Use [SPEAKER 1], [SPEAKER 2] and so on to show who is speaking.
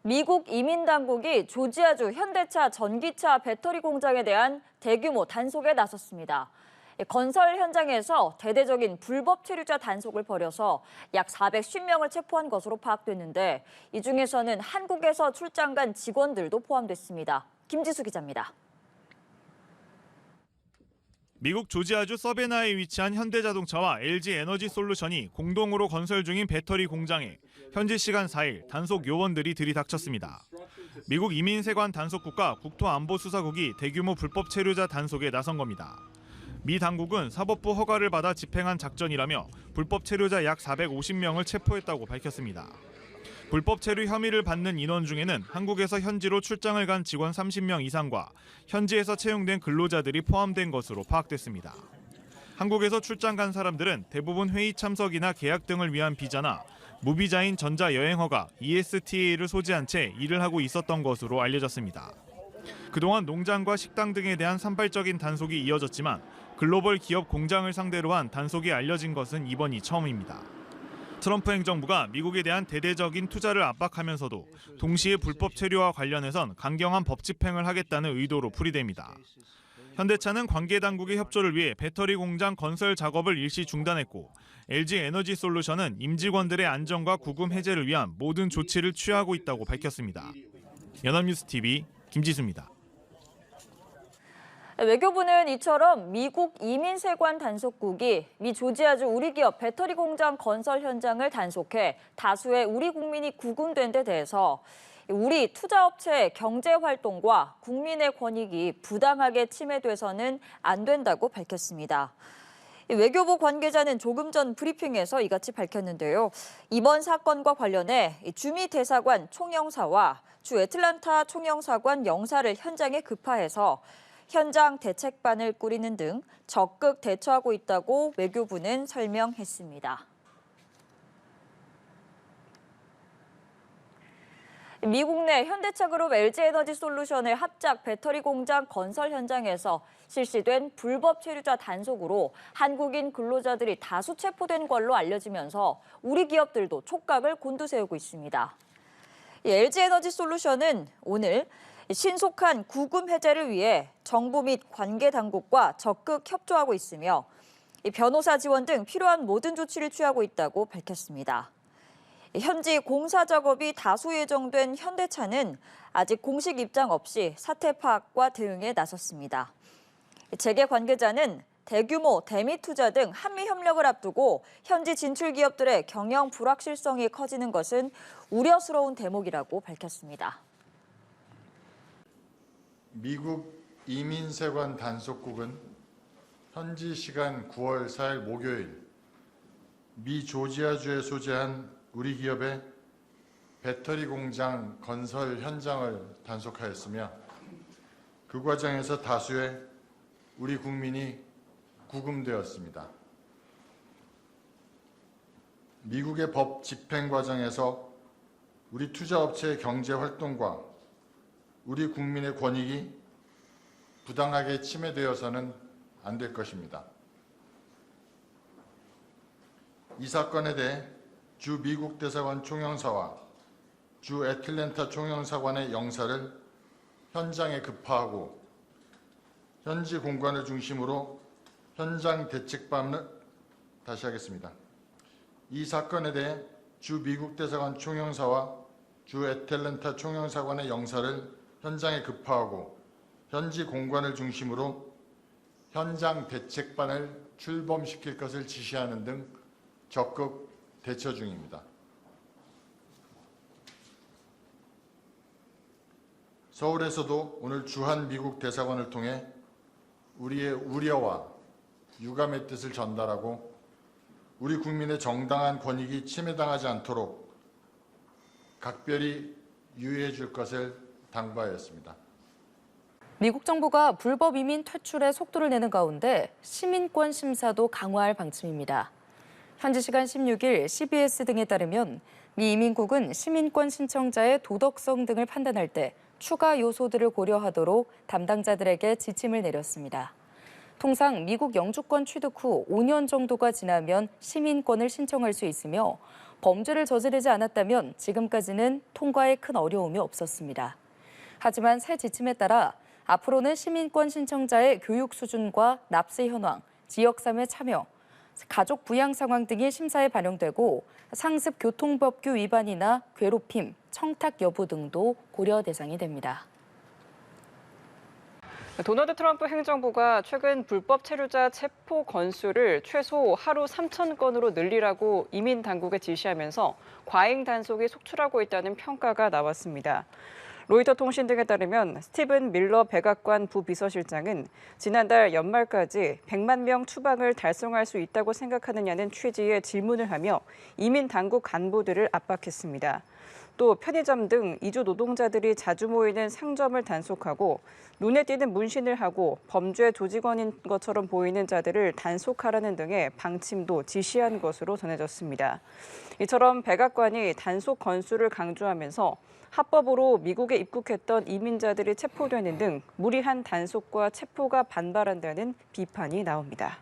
[SPEAKER 1] 미국 이민당국이 조지아주 현대차 전기차 배터리 공장에 대한 대규모 단속에 나섰습니다. 건설 현장에서 대대적인 불법 체류자 단속을 벌여서 약 450명을 체포한 것으로 파악됐는데 이 중에서는 한국에서 출장 간 직원들도 포함됐습니다. 김지수 기자입니다.
[SPEAKER 2] 미국 조지아주 서베나에 위치한 현대자동차와 LG에너지솔루션이 공동으로 건설 중인 배터리 공장에 현지 시간 4일 단속 요원들이 들이닥쳤습니다. 미국 이민세관 단속국과 국토안보수사국이 대규모 불법 체류자 단속에 나선 겁니다. 미 당국은 사법부 허가를 받아 집행한 작전이라며 불법 체류자 약 450명을 체포했다고 밝혔습니다. 불법 체류 혐의를 받는 인원 중에는 한국에서 현지로 출장을 간 직원 30명 이상과 현지에서 채용된 근로자들이 포함된 것으로 파악됐습니다. 한국에서 출장 간 사람들은 대부분 회의 참석이나 계약 등을 위한 비자나 무비자인 전자여행허가 ESTA를 소지한 채 일을 하고 있었던 것으로 알려졌습니다. 그동안 농장과 식당 등에 대한 산발적인 단속이 이어졌지만 글로벌 기업 공장을 상대로 한 단속이 알려진 것은 이번이 처음입니다. 트럼프 행정부가 미국에 대한 대대적인 투자를 압박하면서도 동시에 불법 체류와 관련해선 강경한 법 집행을 하겠다는 의도로 풀이됩니다. 현대차는 관계 당국의 협조를 위해 배터리 공장 건설 작업을 일시 중단했고 LG에너지솔루션은 임직원들의 안전과 구금 해제를 위한 모든 조치를 취하고 있다고 밝혔습니다. 연합뉴스TV 김지수입니다.
[SPEAKER 1] 외교부는 이처럼 미국 이민세관 단속국이 미 조지아주 우리 기업 배터리 공장 건설 현장을 단속해 다수의 우리 국민이 구금된 데 대해서 우리 투자업체의 경제활동과 국민의 권익이 부당하게 침해돼서는 안 된다고 밝혔습니다. 외교부 관계자는 조금 전 브리핑에서 이같이 밝혔는데요. 이번 사건과 관련해 주미 대사관 총영사와 주 애틀랜타 총영사관 영사를 현장에 급파해서 현장 대책반을 꾸리는 등 적극 대처하고 있다고 외교부는 설명했습니다. 미국 내 현대차그룹 LG에너지솔루션의 합작 배터리 공장 건설 현장에서 실시된 불법 체류자 단속으로 한국인 근로자들이 다수 체포된 걸로 알려지면서 우리 기업들도 촉각을 곤두세우고 있습니다. LG에너지솔루션은 오늘 신속한 구금 해제를 위해 정부 및 관계 당국과 적극 협조하고 있으며 변호사 지원 등 필요한 모든 조치를 취하고 있다고 밝혔습니다. 현지 공사 작업이 다수 예정된 현대차는 아직 공식 입장 없이 사태 파악과 대응에 나섰습니다. 재계 관계자는 대규모 대미 투자 등 한미 협력을 앞두고 현지 진출 기업들의 경영 불확실성이 커지는 것은 우려스러운 대목이라고 밝혔습니다.
[SPEAKER 3] 미국 이민세관 단속국은 현지 시간 9월 4일 목요일 미 조지아주에 소재한 우리 기업의 배터리 공장 건설 현장을 단속하였으며 그 과정에서 다수의 우리 국민이 구금되었습니다. 미국의 법 집행 과정에서 우리 투자업체의 경제 활동과 우리 국민의 권익이 부당하게 침해되어서는 안 될 것입니다. 이 사건에 대해 주 미국 대사관 총영사와 주 애틀랜타 총영사관의 영사를 현장에 급파하고 현지 공관을 중심으로 현장 대책반을 이 사건에 대해 주 미국 대사관 총영사와 주 애틀랜타 총영사관의 영사를 현장에 급파하고 현지 공관을 중심으로 현장 대책반을 출범시킬 것을 지시하는 등 적극 대처 중입니다. 서울에서도 오늘 주한 미국 대사관을 통해 우리의 우려와 유감의 뜻을 전달하고 우리 국민의 정당한 권익이 침해당하지 않도록 각별히 유의해 줄 것을 당부하였습니다.
[SPEAKER 4] 미국 정부가 불법 이민 퇴출에 속도를 내는 가운데 시민권 심사도 강화할 방침입니다. 현지 시간 16일 CBS 등에 따르면 미 이민국은 시민권 신청자의 도덕성 등을 판단할 때 추가 요소들을 고려하도록 담당자들에게 지침을 내렸습니다. 통상 미국 영주권 취득 후 5년 정도가 지나면 시민권을 신청할 수 있으며 범죄를 저지르지 않았다면 지금까지는 통과에 큰 어려움이 없었습니다. 하지만 새 지침에 따라 앞으로는 시민권 신청자의 교육 수준과 납세 현황, 지역사회 참여, 가족 부양 상황 등이 심사에 반영되고 상습 교통법규 위반이나 괴롭힘, 청탁 여부 등도 고려 대상이 됩니다.
[SPEAKER 5] 도널드 트럼프 행정부가 최근 불법 체류자 체포 건수를 최소 하루 3,000건으로 늘리라고 이민 당국에 지시하면서 과잉 단속이 속출하고 있다는 평가가 나왔습니다. 로이터 통신 등에 따르면 스티븐 밀러 백악관 부비서실장은 지난달 연말까지 100만 명 추방을 달성할 수 있다고 생각하느냐는 취지의 질문을 하며 이민 당국 간부들을 압박했습니다. 또 편의점 등 이주 노동자들이 자주 모이는 상점을 단속하고 눈에 띄는 문신을 하고 범죄 조직원인 것처럼 보이는 자들을 단속하라는 등의 방침도 지시한 것으로 전해졌습니다. 이처럼 백악관이 단속 건수를 강조하면서 합법으로 미국에 입국했던 이민자들이 체포되는 등 무리한 단속과 체포가 반발한다는 비판이 나옵니다.